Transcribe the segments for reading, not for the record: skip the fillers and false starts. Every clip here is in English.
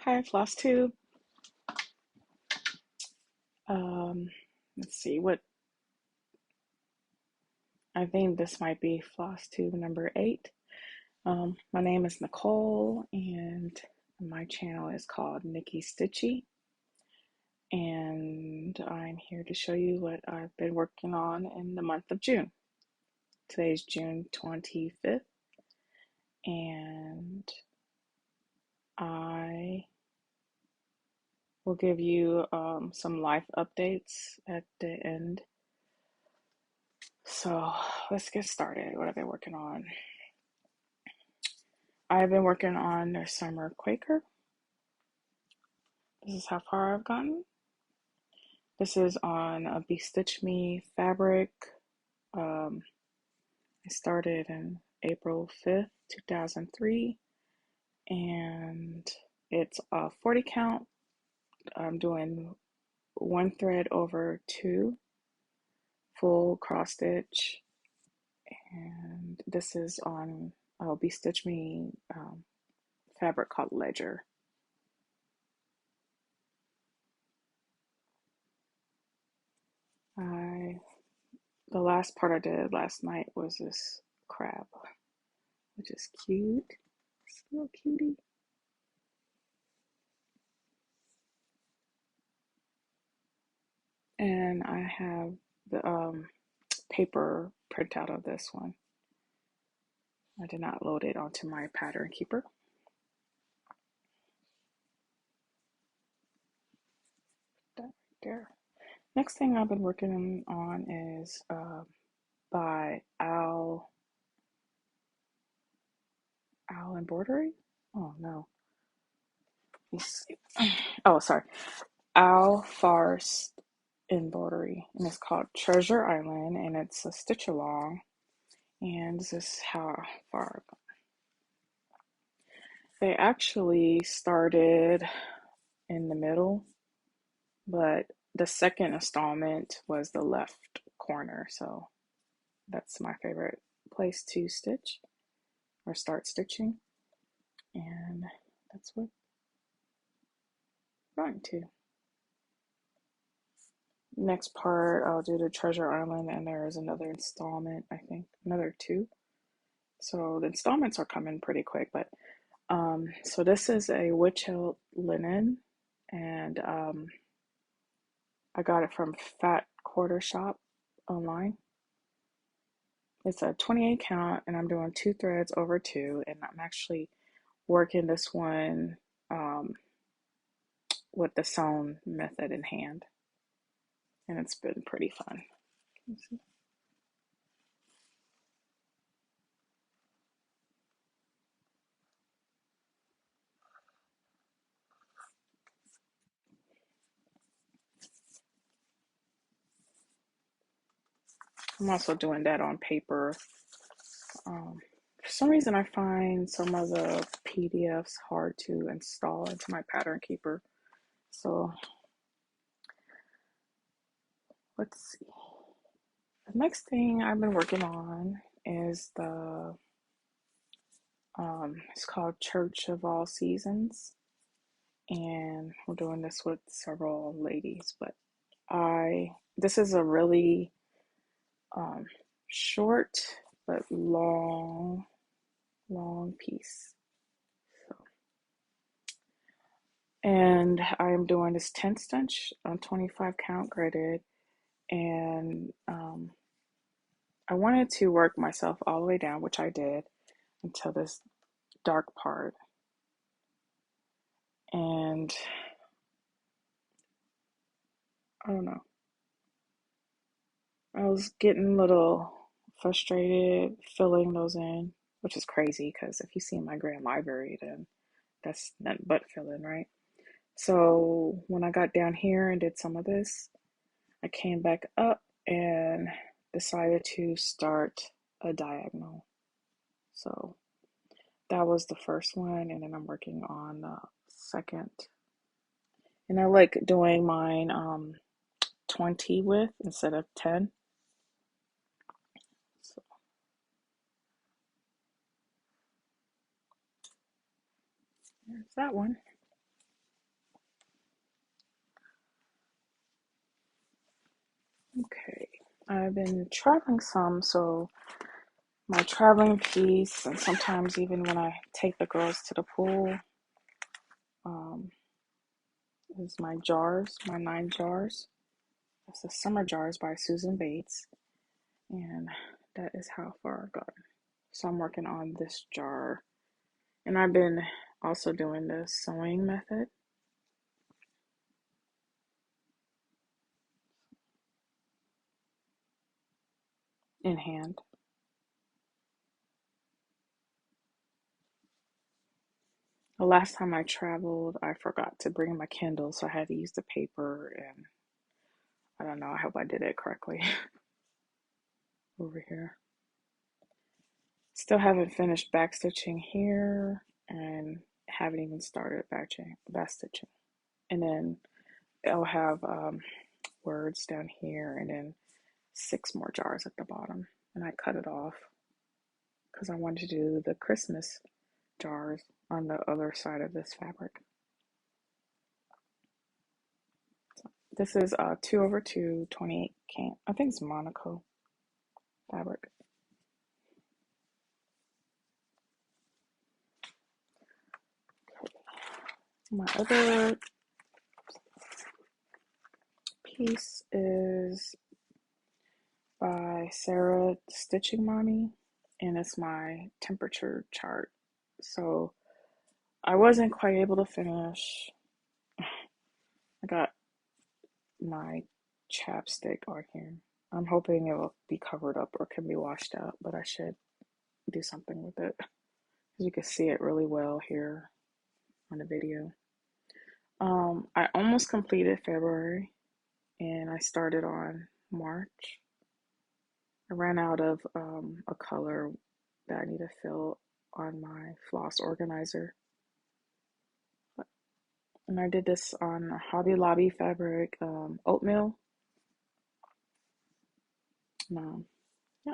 Hi, Flosstube. Um, let's see what I think this might be Flosstube number 8. My name is Nicole, and my channel is called Nikki Stitchy, and I'm here to show you what I've been working on in the month of June. Today's June 25th, and I will give you some life updates at the end. So let's get started. What have I been working on? I've been working on their summer Quaker. This is how far I've gotten. This is on a Be Stitch Me fabric. I started in April 5th, 2003, and it's a 40 count. I'm doing one thread over two, full cross stitch, and this is on Be Stitch Me fabric called Ledger. The last part I did last night was this crab, which is cute. It's a little cutie. And I have the paper printout of this one. I did not load it onto my pattern keeper. That right there. Next thing I've been working on is by Owl Embroidery. Oh no. Let me see. Oh, sorry. Owl Forest Embroidery, and it's called Treasure Island, and it's a stitch along. And this is how far they actually started in the middle, but the second installment was the left corner. So that's my favorite place to stitch or start stitching. And that's what I'm going to. Next part, I'll do the Treasure Island, and there is another installment, I think, another two. So the installments are coming pretty quick, but so this is a witch linen, and I got it from Fat Quarter Shop online. It's a 28 count, and I'm doing two threads over two, and I'm actually working this one with the sewn method in hand, and it's been pretty fun. I'm also doing that on paper. For some reason, I find some of the PDFs hard to install into my pattern keeper. So let's see. The next thing I've been working on is it's called Church of All Seasons. And we're doing this with several ladies, but this is a really um, short but long piece. So, and I am doing this 10 stitch on 25 count gridded, and I wanted to work myself all the way down, which I did until this dark part, and I don't know, I was getting a little frustrated filling those in, which is crazy because if you see my grand library, then that's nothing but filling, right? So when I got down here and did some of this, I came back up and decided to start a diagonal. So that was the first one, and then I'm working on the second. And I like doing mine 20 width instead of 10. So there's that one. I've been traveling some, so my traveling piece, and sometimes even when I take the girls to the pool, um, is my jars, my 9 jars. It's the Summer Jars by Susan Bates, and that is how far I've gotten. So I'm working on this jar, and I've been also doing the sewing method in hand. The last time I traveled, I forgot to bring my Kindle, so I had to use the paper, and I don't know, I hope I did it correctly over here. Still haven't finished backstitching here, and haven't even started backstitching. And then I'll have words down here, and then 6 more jars at the bottom. And I cut it off because I wanted to do the Christmas jars on the other side of this fabric. This is 2/2 28 can. I think it's Monaco fabric. My other piece is by Sarah Stitching Mommy, and it's my temperature chart. So I wasn't quite able to finish. I got my chapstick on here. I'm hoping it will be covered up or can be washed out, but I should do something with it. You can see it really well here on the video. I almost completed February, and I started on March. I ran out of a color that I need to fill on my floss organizer. And I did this on Hobby Lobby fabric, oatmeal. Yeah, I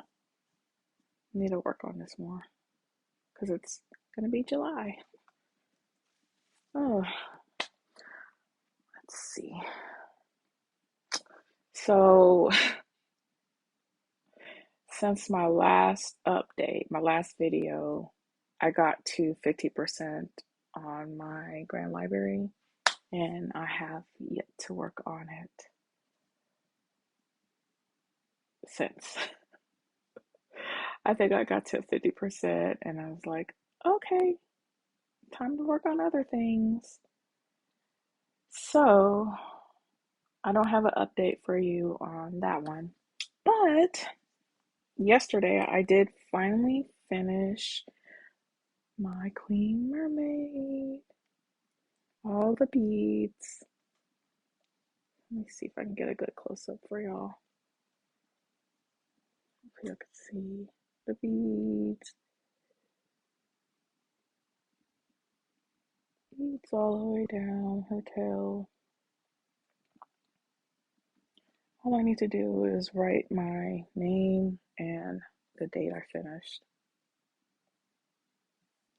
need to work on this more because it's gonna be July. Oh, let's see. So since my last update, my last video, I got to 50% on my Grand Library, and I have yet to work on it since. I think I got to 50% and I was like, okay, time to work on other things. So I don't have an update for you on that one. But yesterday I did finally finish my Queen Mermaid. All the beads. Let me see if I can get a good close up for y'all. Hopefully you can see the beads. Beads all the way down her tail. All I need to do is write my name and the date I finished.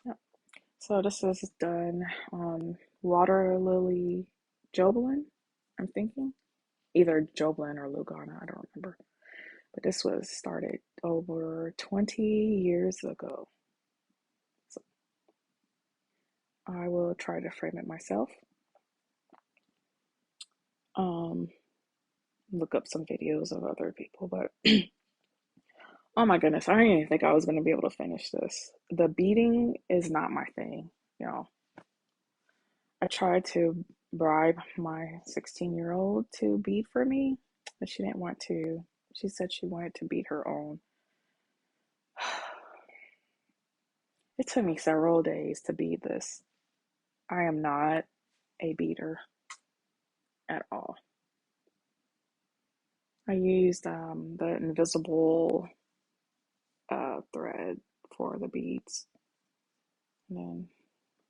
Yep. So this is done Water Lily Jobelin, I'm thinking. Either Jobelin or Lugana, I don't remember. But this was started over 20 years ago. So I will try to frame it myself. Look up some videos of other people, but oh my goodness, I didn't even think I was going to be able to finish this. The beading is not my thing, y'all. I tried to bribe my 16-year-old to bead for me, but she didn't want to. She said she wanted to bead her own. It took me several days to bead this. I am not a beader at all. I used the invisible thread for the beads. And then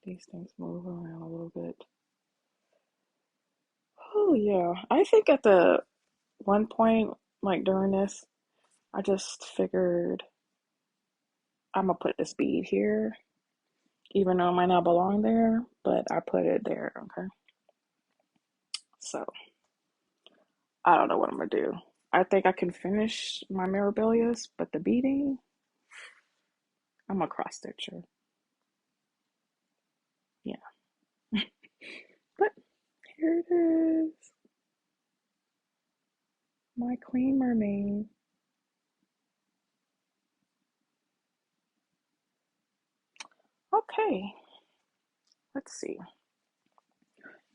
these things move around a little bit. Oh yeah, I think at the one point, like during this, I just figured I'm gonna put this bead here, even though it might not belong there, but I put it there, okay? So I don't know what I'm gonna do. I think I can finish my Mirabilias, but the beading, I'm a cross stitcher. Yeah. But here it is. My Queen Mermaid. Okay. Let's see.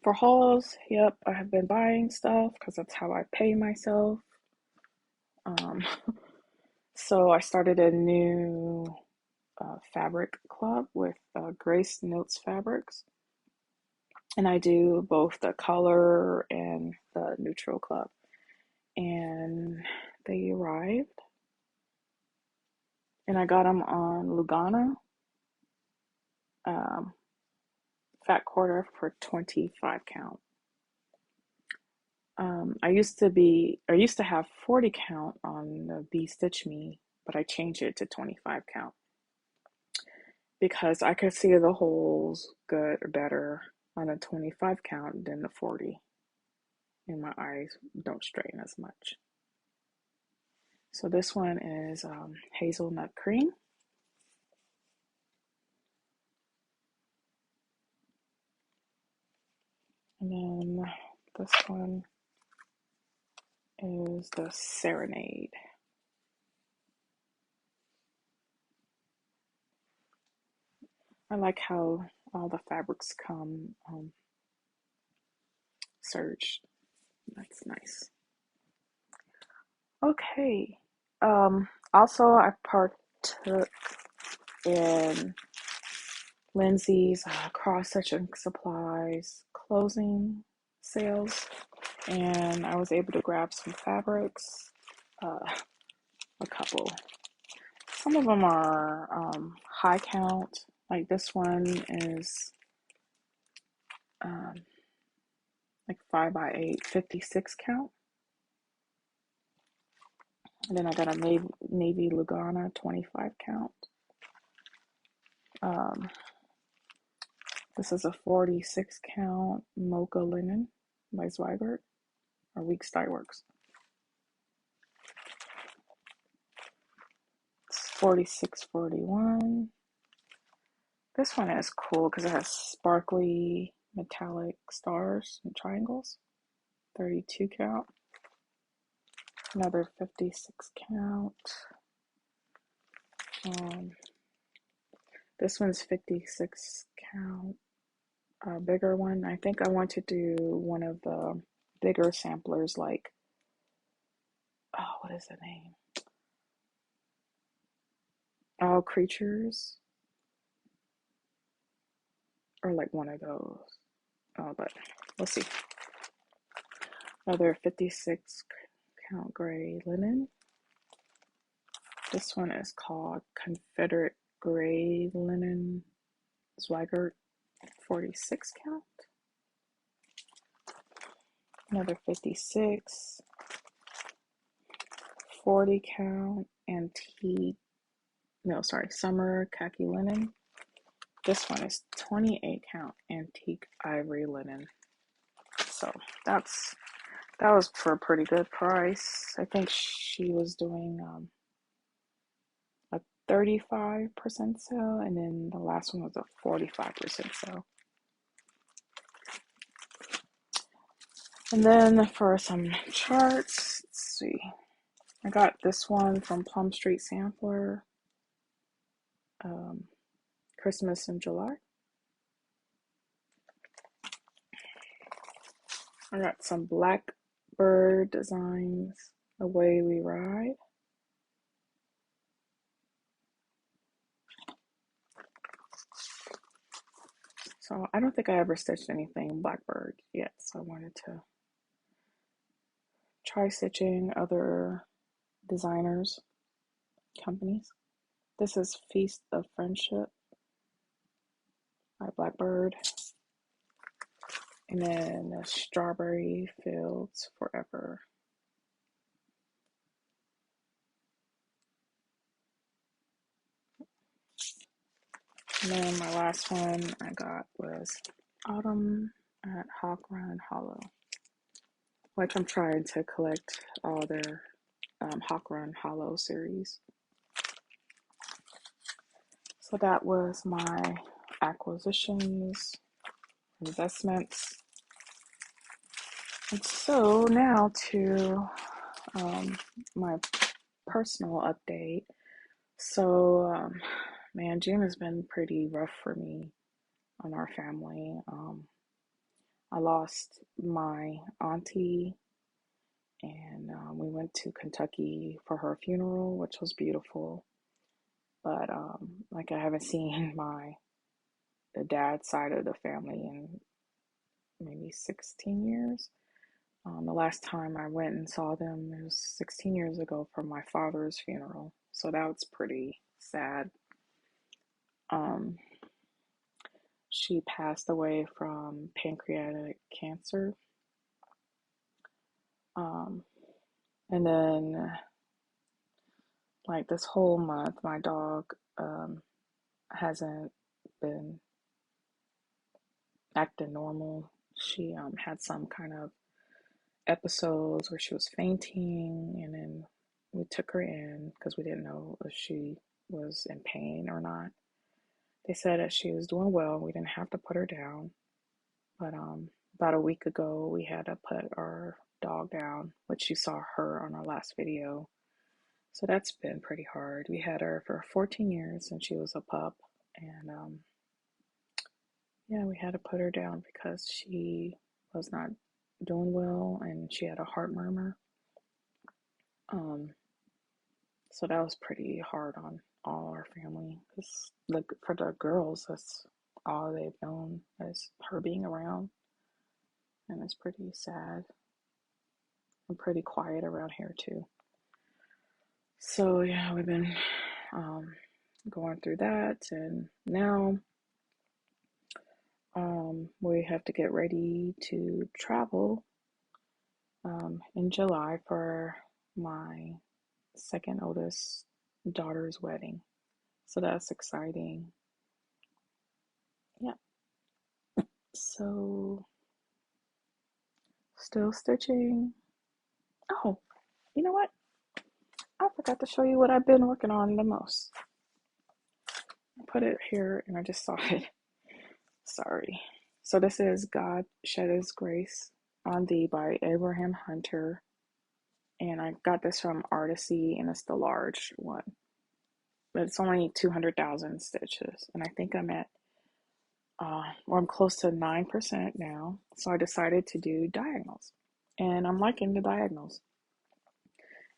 For hauls, yep, I have been buying stuff because that's how I pay myself. Um, so I started a new fabric club with Grace Notes Fabrics, and I do both the color and the neutral club. And they arrived, and I got them on Lugana, um, fat quarter for 25 count. I used to have 40 count on the Be Stitch Me, but I changed it to 25 count because I could see the holes good or better on a 25 count than the 40, and my eyes don't strain as much. So this one is hazelnut cream. And then this one is the Serenade. I like how all the fabrics come serged. That's nice. Okay. Also, I partook in Lindsay's cross stitching supplies closing sales, and I was able to grab some fabrics, uh, a couple. Some of them are high count, like this one is um, like 5 by 8, 56 count. And then I got a navy Lugana 25 count. Um, this is a 46 count mocha linen by Zweigert or Weeks Dye Works. It's 4641. This one is cool because it has sparkly metallic stars and triangles. 32 count. Another 56 count. This one's 56 count. A bigger one. I think I want to do one of the bigger samplers, like, oh, what is the name? All Creatures, or like one of those. But we'll see. Another 56 count gray linen. This one is called Confederate Gray Linen Zweigert 46 count. Another 56, 40 count antique, no, sorry, summer khaki linen. This one is 28 count antique ivory linen. So that was for a pretty good price. I think she was doing a 35% sale, and then the last one was a 45% sale. And then for some charts, let's see. I got this one from Plum Street Sampler, Christmas in July. I got some Blackbird designs, Away We Ride. So I don't think I ever stitched anything Blackbird yet, so I wanted to try stitching other designers, companies. This is Feast of Friendship by Blackbird. And then Strawberry Fields Forever. And then my last one I got was Autumn at Hawk Run Hollow. which I'm trying to collect all their Hawk Run Hollow series. So that was my acquisitions, investments. And so now to my personal update. So, man, June has been pretty rough for me and our family. I lost my auntie, and we went to Kentucky for her funeral, which was beautiful. But like I haven't seen the dad side of the family in maybe 16 years. The last time I went and saw them, it was 16 years ago for my father's funeral. So that was pretty sad. Um, she passed away from pancreatic cancer. Um, and then, like this whole month, my dog hasn't been acting normal. She had some kind of episodes where she was fainting, and then we took her in because we didn't know if she was in pain or not. They said that she was doing well. We didn't have to put her down. But about a week ago, we had to put our dog down, which you saw her on our last video. So that's been pretty hard. We had her for 14 years and she was a pup. And yeah, we had to put her down because she was not doing well and she had a heart murmur. Um, so that was pretty hard on all our family because like for the girls, that's all they've known is her being around, and it's pretty sad and pretty quiet around here too. So yeah, we've been going through that, and now we have to get ready to travel in July for my second oldest daughter's wedding. So that's exciting. Yeah. So still stitching. Oh, you know what? I forgot to show you what I've been working on the most. I put it here and I just saw it. Sorry. So this is God Shed His Grace on Thee by Abraham Hunter. And I got this from Artisy and it's the large one. But it's only 200,000 stitches. And I think I'm at, or I'm close to 9% now. So I decided to do diagonals. And I'm liking the diagonals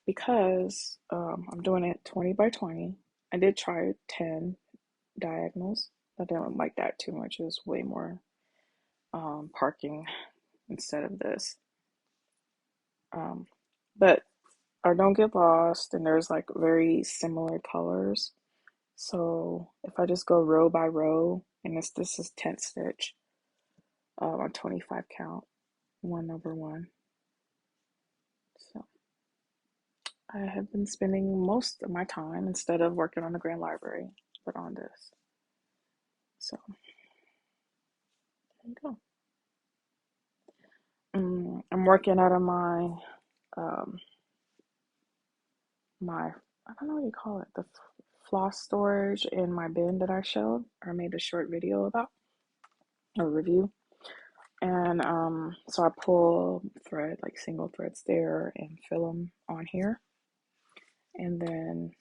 because I'm doing it 20 by 20. I did try 10 diagonals. I didn't like that too much. It was way more parking instead of this. But I don't get lost, and there's like very similar colors. So if I just go row by row, and this is 10th stitch on 25 count, 1 over 1. So I have been spending most of my time instead of working on the Grand Library, but on this. So there you go. I'm working out of um, my I don't know what you call it, the floss storage in my bin that I showed or made a short video about, a review. And so I pull thread, like single threads there, and fill them on here. And then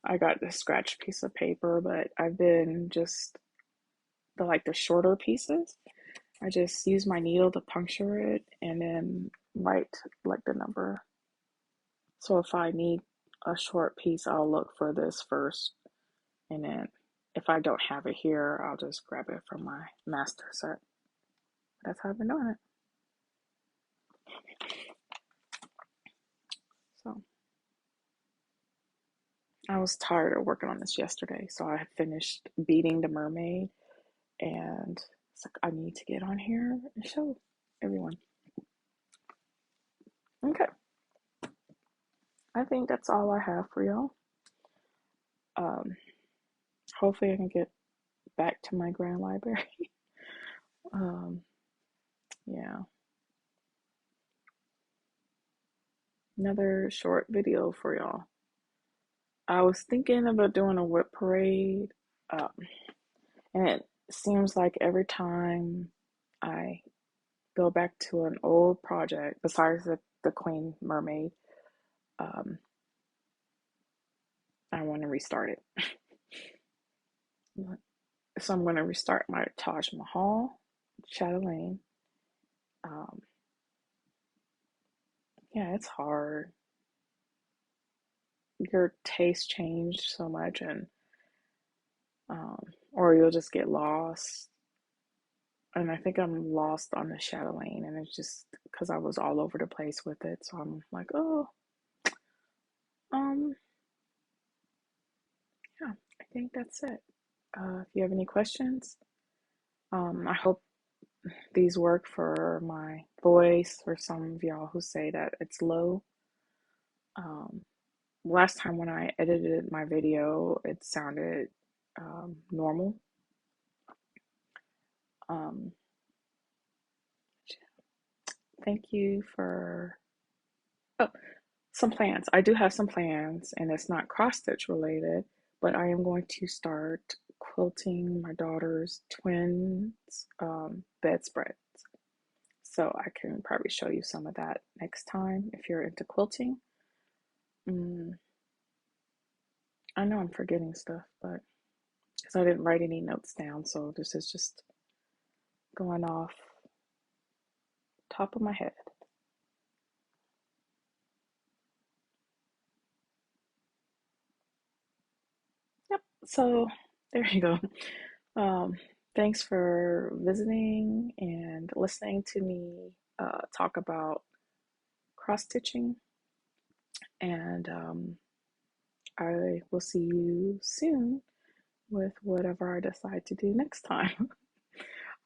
I got this scratch piece of paper, but I've been just the shorter pieces. I just use my needle to puncture it and then write like the number. So if I need a short piece, I'll look for this first, and then if I don't have it here, I'll just grab it from my master set. That's how I've been doing it. So I was tired of working on this yesterday, so I finished beating the mermaid, and it's like I need to get on here and show everyone. Okay, I think that's all I have for y'all. Um, hopefully I can get back to my grand library. um, yeah. Another short video for y'all. I was thinking about doing a whip parade, um, and it seems like every time I go back to an old project, besides the Queen Mermaid, um, I want to restart it. So I'm going to restart my Taj Mahal, Chatelaine. Um, yeah, it's hard. Your taste changed so much, and or you'll just get lost. And I think I'm lost on the Chatelaine, and it's just because I was all over the place with it. So I'm like, oh, um, yeah, I think that's it. If you have any questions, I hope these work for my voice, or some of y'all who say that it's low. Um, Last time when I edited my video, it sounded normal. Um, thank you for, oh, some plans. I do have some plans, and it's not cross stitch related, but I am going to start quilting my daughter's twins bedspreads. So I can probably show you some of that next time if you're into quilting. Mm, I know I'm forgetting stuff, but because I didn't write any notes down, so this is just going off top of my head. Yep. So there you go. Um, Thanks for visiting and listening to me talk about cross stitching. And I will see you soon with whatever I decide to do next time.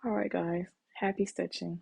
All right, guys. Happy stitching.